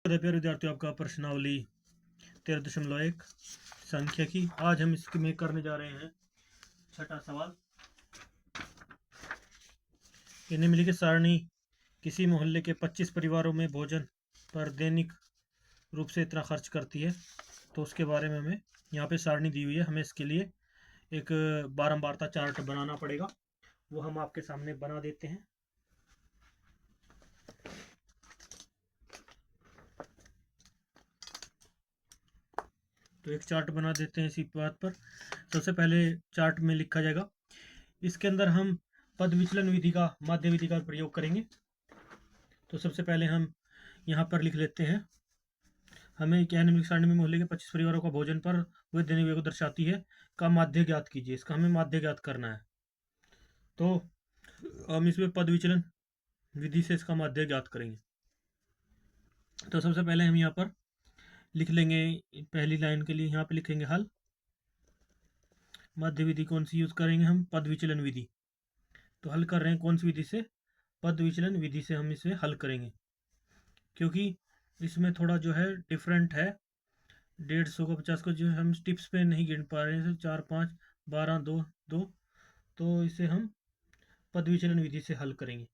प्यारे विद्यार्थियों, आपका प्रश्नावली 13.1 संख्या की। आज हम इसमें करने जा रहे हैं छठा सवाल। इन्हें मिली कि सारणी किसी मोहल्ले के 25 परिवारों में भोजन पर दैनिक रूप से इतना खर्च करती है, तो उसके बारे में हमें यहाँ पे सारणी दी हुई है। हमें इसके लिए एक बारंबारता चार्ट बनाना पड़ेगा, वो हम आपके सामने बना देते हैं। तो एक चार्ट बना देते हैं इसी बात पर। सबसे पहले चार्ट में लिखा जाएगा, इसके अंदर हम पद विचलन विधि का, माध्य विधि का प्रयोग करेंगे। तो सबसे पहले हम यहाँ पर लिख लेते हैं, हमें क्या निम्नलिखित सारणी में मोहल्ले के 25 परिवारों का भोजन पर हुए दैनिक व्यय को दर्शाती है का माध्य ज्ञात कीजिए। इसका हमें माध्य ज्ञात करना है। तो हम इसमें पद विचलन विधि से इसका माध्य ज्ञात करेंगे। तो सबसे पहले हम यहाँ पर लिख लेंगे, पहली लाइन के लिए यहाँ पे लिखेंगे हल। माध्य विधि कौन सी यूज करेंगे हम? पद विचलन विधि। तो हल कर रहे हैं कौन सी विधि से? पद विचलन विधि से हम इसे हल करेंगे, क्योंकि इसमें थोड़ा जो है डिफरेंट है। 150 का 50 को जो हम टिप्स पे नहीं गिन पा रहे हैं, 4 5 12 2 2, तो इसे हम पद विचलन विधि से हल करेंगे।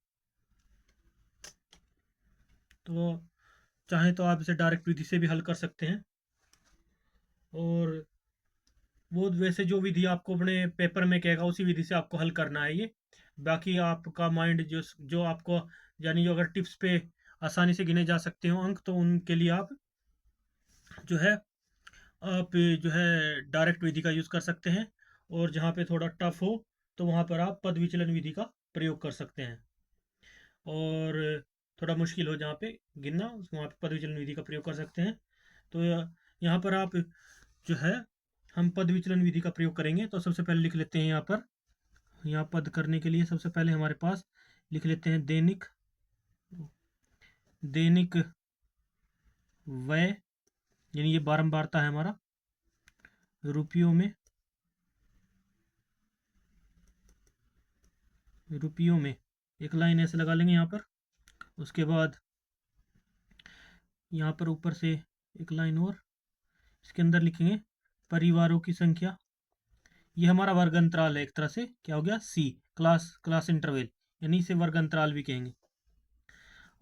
तो चाहे तो आप इसे डायरेक्ट विधि से भी हल कर सकते हैं, और वो वैसे जो विधि आपको अपने पेपर में कहेगा उसी विधि से आपको हल करना है ये। बाकी आपका माइंड जो जो आपको, यानी जो अगर टिप्स पे आसानी से गिने जा सकते हो अंक, तो उनके लिए आप जो है आप जो है डायरेक्ट विधि का यूज़ कर सकते हैं। और जहाँ पे थोड़ा टफ हो तो वहाँ पर आप पद विचलन विधि का प्रयोग कर सकते हैं। और थोड़ा मुश्किल हो जहाँ पे गिनना, वहाँ पे पद विचलन विधि का प्रयोग कर सकते हैं। तो यहाँ पर आप जो है हम पद विचलन विधि का प्रयोग करेंगे। तो सबसे पहले लिख लेते हैं यहाँ पर, यहाँ पद करने के लिए सबसे पहले हमारे पास लिख लेते हैं दैनिक व्यय, यानी ये बारंबारता है हमारा रुपयों में एक लाइन ऐसे लगा लेंगे यहाँ पर। उसके बाद यहाँ पर ऊपर से एक लाइन और, इसके अंदर लिखेंगे परिवारों की संख्या। ये हमारा वर्ग अंतराल है, एक तरह से क्या हो गया, सी क्लास इंटरवल, यानी इसे वर्ग अंतराल भी कहेंगे।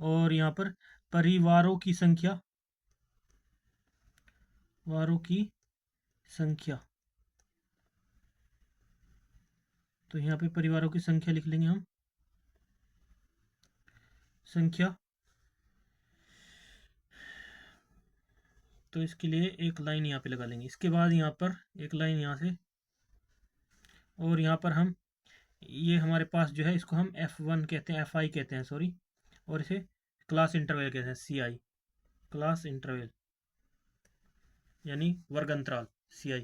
और यहाँ पर परिवारों की संख्या, वारों की संख्या, तो यहाँ पे परिवारों की संख्या लिख लेंगे हम, संख्या। तो इसके लिए एक लाइन यहाँ पे लगा लेंगे। इसके बाद यहाँ पर एक लाइन यहाँ से, और यहाँ पर हम ये हमारे पास जो है इसको हम F1 कहते हैं, FI कहते हैं सॉरी, और इसे क्लास इंटरवल कहते हैं, CI क्लास इंटरवल, यानी वर्ग अंतराल CI।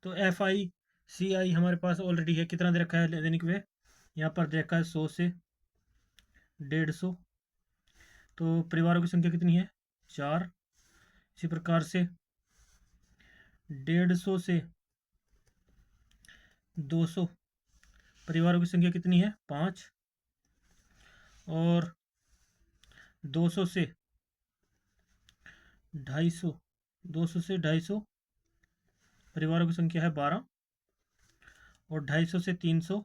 तो FI CI हमारे पास ऑलरेडी है। कितना दे रखा है दैनिक व्यय? यहाँ पर दे रखा है 100 से 150। तो परिवारों की संख्या कितनी है? 4। इसी प्रकार से 150 से 200 परिवारों की संख्या कितनी है? 5। और 200 से 250, 200 से 250 परिवारों की संख्या है 12। और 250 से 300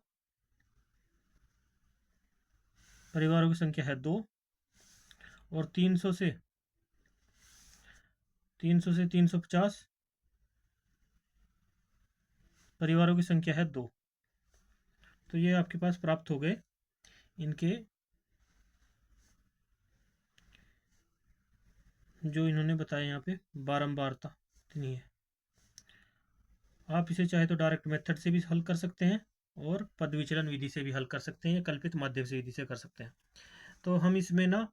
परिवारों की संख्या है 2। और 300 से 350 परिवारों की संख्या है 2। तो ये आपके पास प्राप्त हो गए इनके जो इन्होंने बताया यहाँ पे बारंबारता इतनी है। आप इसे चाहे तो डायरेक्ट मेथड से भी हल कर सकते हैं, और पद विचलन विधि से भी हल कर सकते हैं, या कल्पित माध्यम से विधि से कर सकते हैं। तो हम इसमें ना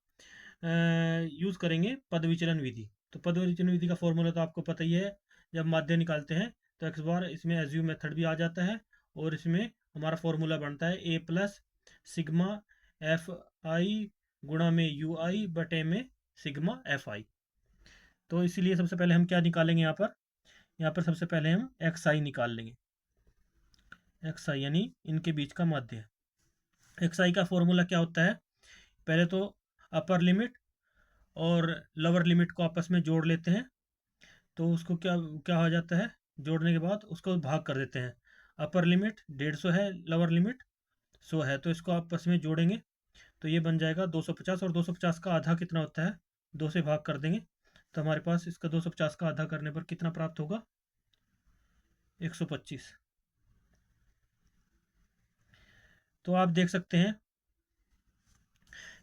यूज़ करेंगे पद विचलन विधि। तो पद विचलन विधि का फॉर्मूला तो आपको पता ही है, जब माध्य निकालते हैं तो एक्स बार इसमें एज्यूम मेथड भी आ जाता है, और इसमें हमारा फॉर्मूला बनता है A प्लस सिग्मा FI गुणा में UI बटे में सिग्मा FI। तो इसीलिए सबसे पहले हम क्या निकालेंगे यहाँ पर सबसे पहले हम XI निकाल लेंगे। XI यानी इनके बीच का माध्य। XI का फॉर्मूला क्या होता है? पहले तो अपर लिमिट और लोअर लिमिट को आपस में जोड़ लेते हैं, तो उसको क्या क्या हो जाता है, जोड़ने के बाद उसको भाग कर देते हैं। अपर लिमिट 150 है, लोअर लिमिट 100 है, तो इसको आपस में जोड़ेंगे तो ये बन जाएगा 250, और 250 का आधा कितना होता है, 2 से भाग कर देंगे तो हमारे पास इसका 250 का आधा करने पर कितना प्राप्त होगा, 125। तो आप देख सकते हैं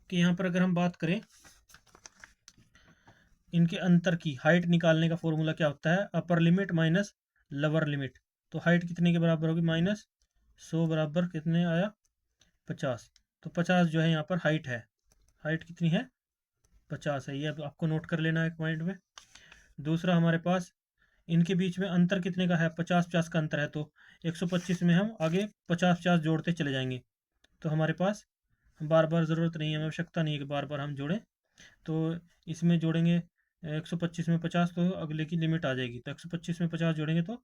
कि यहाँ पर अगर हम बात करें इनके अंतर की, हाइट निकालने का फॉर्मूला क्या होता है, upper limit minus lower limit. तो हाइट कितने के बराबर होगी, -100 बराबर कितने आया, 50। तो 50 जो है यहाँ पर हाइट है, हाइट कितनी है, 50 है। ये अब आपको नोट कर लेना है एक पॉइंट में। दूसरा हमारे पास इनके बीच में अंतर कितने का है, 50-50 का अंतर है, तो 125 में हम आगे 50-50 जोड़ते चले जाएंगे। तो हमारे पास बार बार ज़रूरत नहीं है, हमें आवश्यकता नहीं है कि बार बार हम जोड़ें। तो इसमें जोड़ेंगे 125 में 50 तो अगले की लिमिट आ जाएगी, तो 125 में 50 जोड़ेंगे तो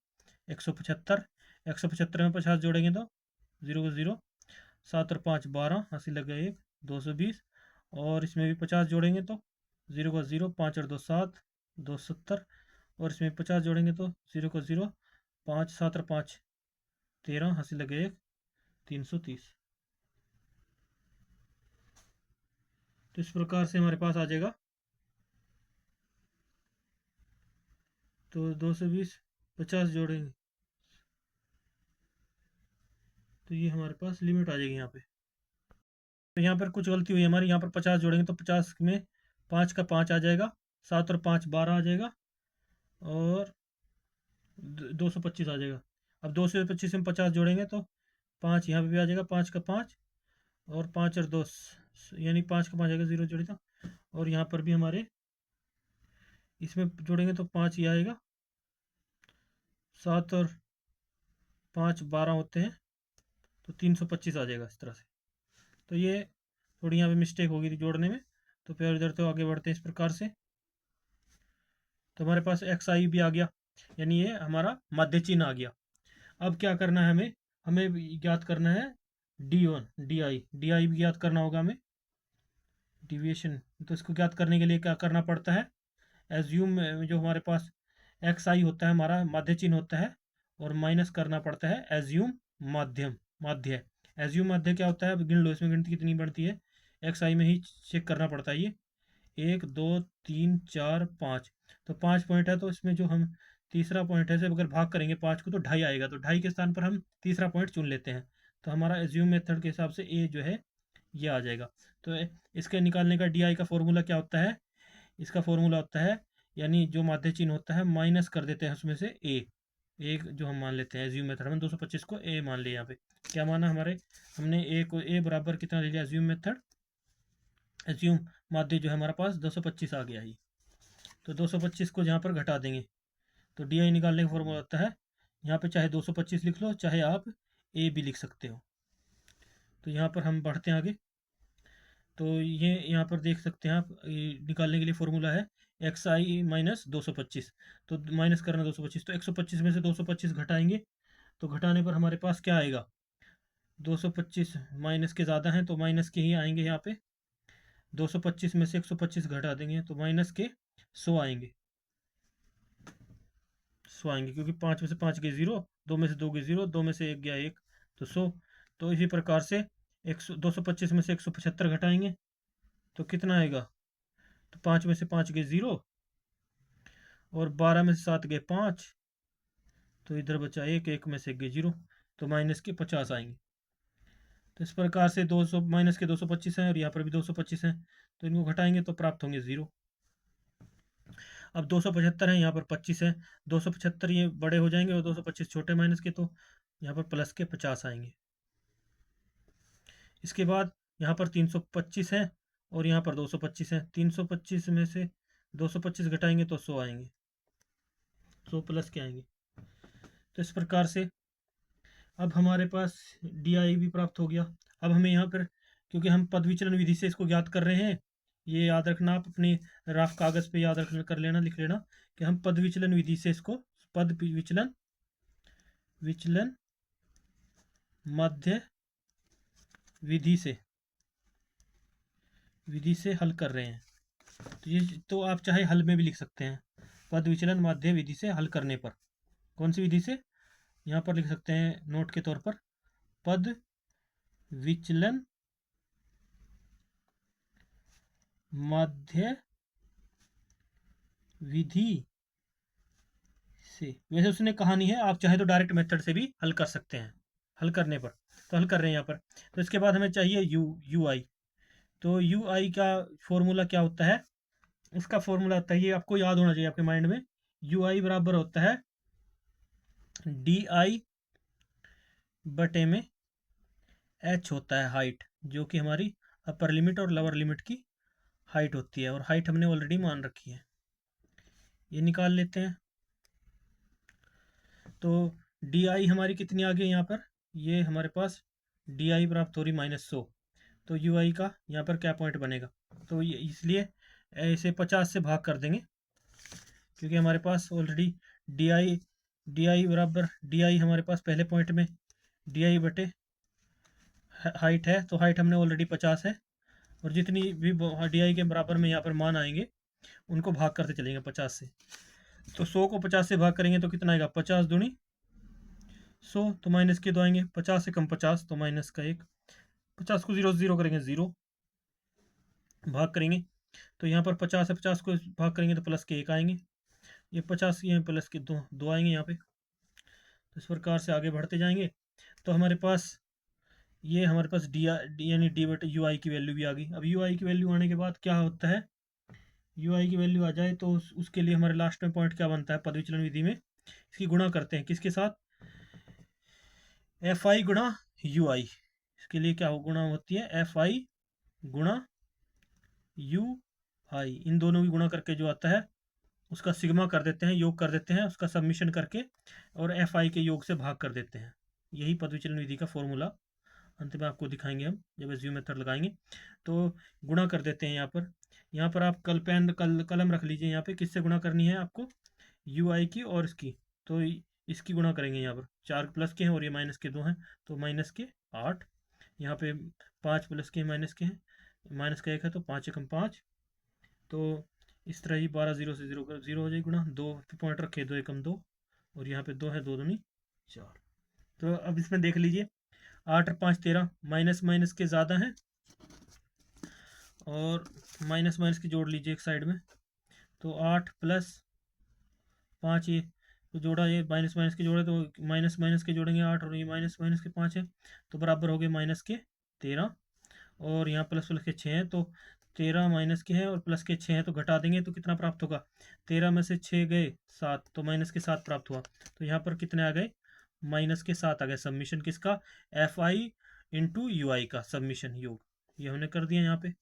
175, 175 में 50 जोड़ेंगे तो 0 को 0, 7 और 5 12, हंसी लग गए 1, 220, और इसमें भी 50 जोड़ेंगे तो 0 का 0, 5 और 2 7, 270, और इसमें 50 जोड़ेंगे तो 0 का 0, 5 7 और 5 13, हंसी लगे 1, 330। तो इस प्रकार से हमारे पास आ जाएगा। तो 220 50 जोड़ेंगे तो ये हमारे पास लिमिट आ जाएगी यहाँ पे। तो यहाँ पर कुछ गलती हुई हमारी, यहाँ पर 50 जोड़ेंगे तो 50 में 5 का 5 आ जाएगा, 7 और 5 12 आ जाएगा, और 225 आ जाएगा। अब 225 में 50 जोड़ेंगे तो 5 यहाँ पे भी आ जाएगा, 5 का 5, और 5 और 2 यानी 5 का 5 आएगा, 0 जोड़े था। और यहाँ पर भी हमारे इसमें जोड़ेंगे तो 5 ही आएगा, 7 और 5 12 होते हैं, तो 325 आ जाएगा इस तरह से। तो ये थोड़ी यहाँ पे मिस्टेक हो गई थी जोड़ने में, तो फिर इधर तो आगे बढ़ते हैं इस प्रकार से। तो हमारे पास एक्स आई भी आ गया, यानी ये हमारा मध्य चिन्ह आ गया। अब क्या करना है हमें, हमें ज्ञात करना है डी आई भी ज्ञात करना होगा हमें, डिविएशन। तो इसको ज्ञात करने के लिए क्या करना पड़ता है, एज्यूम जो हमारे पास एक्स आई होता है हमारा माध्य चिन्ह होता है, और माइनस करना पड़ता है एज्यूम माध्य। एज्यूम माध्य क्या होता है, अब गिन लो इसमें गिनती कितनी बढ़ती है, एक्स आई में ही चेक करना पड़ता है ये, 1 2 3 4 5। तो 5 पॉइंट है, तो इसमें जो हम तीसरा पॉइंट है से अगर भाग करेंगे 5 को तो 2.5 आएगा, तो 2.5 के स्थान पर हम तीसरा पॉइंट चुन लेते हैं। तो हमारा एज्यूम मेथड के हिसाब से ए जो है ये आ जाएगा। तो इसके निकालने का डी आई का फॉर्मूला क्या होता है, इसका फॉर्मूला होता है, यानी जो माध्य चिन्ह होता है माइनस कर देते हैं उसमें से ए, एक जो हम मान लेते हैं एज्यूम मेथड में 225 को ए मान लिया, यहाँ पे क्या माना हमारे, हमने ए को ए बराबर कितना ले लिया, एज्यूम मेथड, एज्यूम माध्य जो है हमारे पास 225 आ गया ही। तो 225 को यहाँ पर घटा देंगे तो डी आई निकालने का फॉर्मूला होता है, यहाँ पे चाहे 225 लिख लो, चाहे आप ए भी लिख सकते हो। तो यहाँ पर हम बढ़ते हैं आगे। तो ये यहाँ पर देख सकते हैं आप, निकालने के लिए फॉर्मूला है एक्स आई माइनस 225। तो माइनस करना 225, तो 125 में से 225 घटाएंगे, तो घटाने पर हमारे पास क्या आएगा, 225 माइनस के ज़्यादा हैं तो माइनस के ही आएंगे यहाँ पे, 225 में से 125 घटा देंगे तो माइनस के 100 आएंगे, 100 आएंगे, क्योंकि 5 में से 5 गए 0, 2 में से 2 गए 0, 2 में से 1 गया 1, तो 100। तो इसी प्रकार से 225 में से 175 घटाएंगे तो कितना आएगा, तो 5 में से 5 गए 0, और 12 में से 7 गए 5, तो इधर बचा 1, 1 में से गए 0, तो माइनस के 50 आएंगे। तो इस प्रकार से 200 माइनस के 225 हैं, और यहाँ पर भी 225 हैं, तो इनको घटाएंगे तो प्राप्त होंगे 0। अब 275 है, यहाँ पर 25 है, 275 ये बड़े हो जाएंगे और 225 छोटे माइनस के, तो यहाँ पर प्लस के 50 आएंगे। इसके बाद यहाँ पर 325 है, और यहाँ पर 225 है, 325 में से 225 घटाएंगे तो 100 आएंगे, 100 प्लस के आएंगे। तो इस प्रकार से अब हमारे पास डी आई भी प्राप्त हो गया। अब हमें यहाँ पर, क्योंकि हम पद विचलन विधि से इसको ज्ञात कर रहे हैं, ये याद रखना, आप अपने रफ कागज़ पे याद रख कर लेना, लिख लेना कि हम पद विचलन विधि से इसको, पद विचलन मध्य विधि से हल कर रहे हैं। तो ये तो आप चाहे हल में भी लिख सकते हैं, पद विचलन माध्य विधि से हल करने पर। कौन सी विधि से? यहाँ पर लिख सकते हैं नोट के तौर पर, पद विचलन माध्य विधि से। वैसे उसने कहा नहीं है, आप चाहे तो डायरेक्ट मेथड से भी हल कर सकते हैं, हल करने पर। तो हल कर रहे हैं यहाँ पर। तो इसके बाद हमें चाहिए यू आई। तो यू आई का फॉर्मूला क्या होता है? उसका फॉर्मूला होता है, ये आपको याद होना चाहिए आपके माइंड में। यू आई बराबर होता है डी आई बटे में एच होता है हाइट, जो कि हमारी अपर लिमिट और लोअर लिमिट की हाइट होती है, और हाइट हमने ऑलरेडी मान रखी है। ये निकाल लेते हैं। तो डी आई हमारी कितनी आ गई यहाँ पर? ये हमारे पास डी आई प्राप्त हो रही -100। तो यू आई का यहाँ पर क्या पॉइंट बनेगा? तो ये इसलिए इसे 50 से भाग कर देंगे, क्योंकि हमारे पास ऑलरेडी डी आई बराबर डी आई हमारे पास पहले पॉइंट में डी आई बटे हाइट है, तो हाइट हमने ऑलरेडी 50 है, और जितनी भी डी आई के बराबर में यहाँ पर मान आएंगे उनको भाग करते चलेंगे 50 से। तो 100 को 50 से भाग करेंगे तो कितना आएगा? 50 दूनी 100, तो माइनस के 2 आएंगे। 50 से कम 50 तो माइनस का 1। 50 को 0 से 0 करेंगे 0, भाग करेंगे तो यहाँ पर 50 से 50 को भाग करेंगे तो प्लस के 1 आएंगे। ये 50 ये प्लस के 2 आएंगे यहाँ पे। तो इस प्रकार से आगे बढ़ते जाएंगे। तो हमारे पास डी यानी डी बटे यू आई की वैल्यू भी आ गई। अब यू आई की वैल्यू आने के बाद क्या होता है? यू आई की वैल्यू आ जाए तो उसके लिए हमारे लास्ट में पॉइंट क्या बनता है? पद विचलन विधि में इसकी गुणा करते हैं, किसके साथ? एफ आई गुणा यू आई। इसके लिए क्या गुणा होती है? एफ आई गुणा यू आई। इन दोनों की गुणा करके जो आता है उसका सिग्मा कर देते हैं, योग कर देते हैं, उसका सबमिशन करके और एफ आई के योग से भाग कर देते हैं। यही पद विचलन विधि का फॉर्मूला अंत में आपको दिखाएंगे हम जब एसयू मेथड लगाएंगे। तो गुणा कर देते हैं यहाँ पर आप कलम रख लीजिए। यहाँ पे किससे गुणा करनी है आपको? यू आई की और इसकी। तो इसकी गुणा करेंगे। यहाँ पर 4 प्लस के हैं और ये माइनस के 2 हैं, तो माइनस के 8। यहाँ पे 5 प्लस के माइनस के हैं, माइनस का 1 है तो 5 एकम 5। तो इस तरह ही 12 0 से 0 कर 0 हो जाए गुणा 2 पॉइंट रखे, 2 एकम 2, और यहाँ पे 2 है, 2 दूनी 4। तो अब इसमें देख लीजिए 8 और 5 13, माइनस माइनस के ज़्यादा हैं, और माइनस माइनस की जोड़ लीजिए एक साइड में। तो 8 प्लस 5 ये तो जोड़ा, ये माइनस माइनस के जोड़े तो माइनस माइनस के जोड़ेंगे 8, और ये माइनस माइनस के 5 है तो बराबर हो गए माइनस के 13। और यहाँ प्लस प्लस के 6 हैं, तो 13 माइनस के हैं और प्लस के 6 हैं, तो घटा देंगे तो कितना प्राप्त होगा? 13 में से 6 गए 7, तो माइनस के 7 प्राप्त हुआ। तो यहाँ पर कितने आ गए? माइनस के 7 आ गए। सबमिशन किसका? एफ आई इंटू यू आई का सबमिशन योग, ये हमने कर दिया यहाँ पे।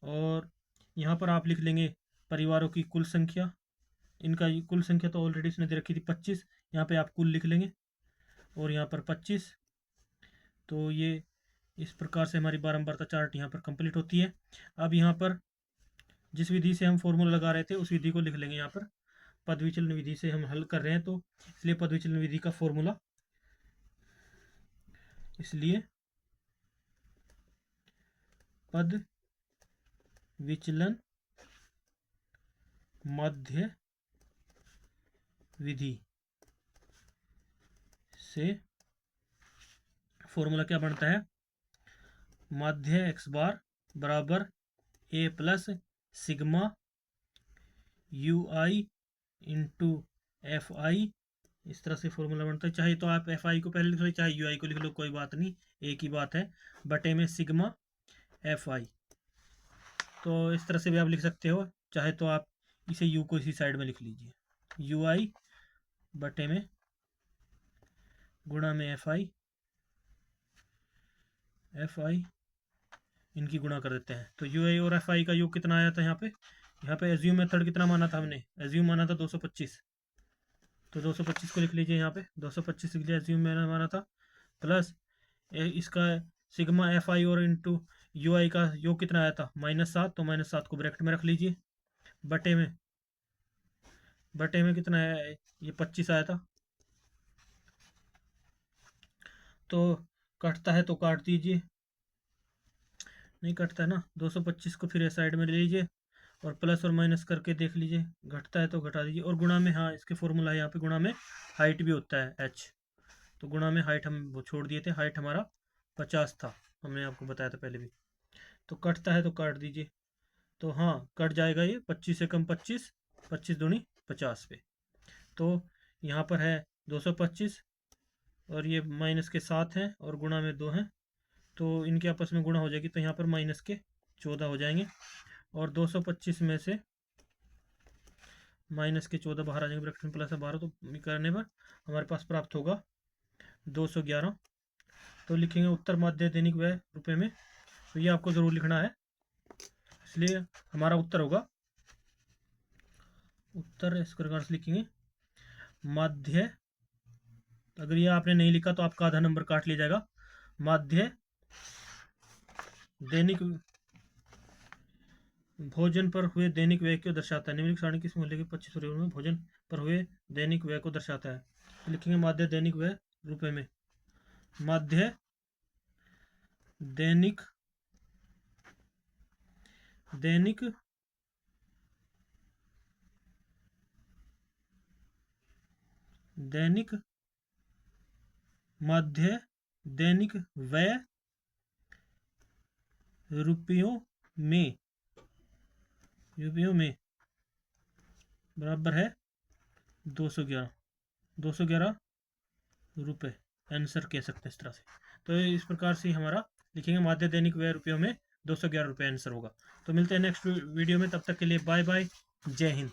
और यहाँ पर आप लिख लेंगे परिवारों की कुल संख्या। इनका कुल संख्या तो ऑलरेडी इसने दे रखी थी 25, यहाँ पे आप कुल लिख लेंगे, और यहाँ पर 25। तो ये इस प्रकार से हमारी बारंबारता चार्ट यहाँ पर कंप्लीट होती है। अब यहाँ पर जिस विधि से हम फॉर्मूला लगा रहे थे उस विधि को लिख लेंगे। यहाँ पर पद विचलन विधि से हम हल कर रहे हैं, तो इसलिए पद विचलन विधि का फॉर्मूला, इसलिए पद विचलन माध्य विधि से फॉर्मूला क्या बनता है? माध्य एक्स बार बराबर A plus sigma U I into F I. इस तरह से फॉर्मूला बनता है। चाहे तो आप एफ आई को पहले लिख लो, चाहे यू आई को लिख लो, कोई बात नहीं, एक ही बात है। बटे में सिग्मा एफ आई। तो इस तरह से भी आप लिख सकते हो, चाहे तो आप इसे यू को इसी साइड में लिख लीजिए, यू आई बटे में गुणा में एफ आई इनकी गुणा कर देते हैं। तो यू आई और एफ आई का योग कितना आया था? यहाँ पे एज्यूम मेथड कितना माना था हमने? एज्यूम माना था 225, तो 225 को लिख लीजिए यहाँ पे, 225 लिख लिया, एज्यूम मैंने माना था, प्लस इसका सिग्मा एफ आई और इंटू यू आई का योग कितना आया था? -7, तो -7 को ब्रैकेट में रख लीजिए, बटे में कितना है? ये 25 आया था। तो कटता है तो काट दीजिए, नहीं कटता है ना। 225 को फिर साइड में ले लीजिए, और प्लस और माइनस करके देख लीजिए, घटता है तो घटा दीजिए। और गुणा में, हाँ इसके फॉर्मूला है यहाँ पे, गुणा में हाइट भी होता है h, तो गुणा में हाइट हम वो छोड़ दिए थे, हाइट हमारा 50 था, हमने आपको बताया था पहले भी। तो कटता है तो काट दीजिए, तो हाँ कट जाएगा ये 25 से कम 25, 25 दूनी 50 पे। तो यहाँ पर है 225 और ये माइनस के 7 हैं और गुणा में 2 हैं, तो इनके आपस में गुणा हो जाएगी, तो यहाँ पर माइनस के 14 हो जाएंगे। और 225 में से माइनस के 14 बाहर आ जाएंगे, ब्रैकेट में प्लस है 12, तो करने पर हमारे पास प्राप्त होगा 211। तो लिखेंगे उत्तर माध्य दैनिक व्यय रुपए में, तो ये आपको ज़रूर लिखना है, इसलिए हमारा उत्तर होगा, उत्तर इस प्रकार से लिखेंगे माध्य, अगर ये आपने नहीं लिखा तो आपका आधा नंबर काट लिया जाएगा। माध्य दैनिक भोजन पर हुए दैनिक व्यय को दर्शाता है, निम्नलिखित सारणी किस मूल्य के 25 रुपये में भोजन पर हुए दैनिक व्यय को दर्शाता है। तो लिखेंगे माध्य दैनिक व्यय रुपए में, माध्य दैनिक दैनिक दैनिक माध्य दैनिक व्यय रुपयों में बराबर है 211 रुपये, आंसर कह सकते हैं इस तरह से। तो इस प्रकार से हमारा लिखेंगे माध्य दैनिक व्यय रुपयों में 211 रुपये आंसर होगा। तो मिलते हैं नेक्स्ट वीडियो में, तब तक के लिए बाय बाय, जय हिंद।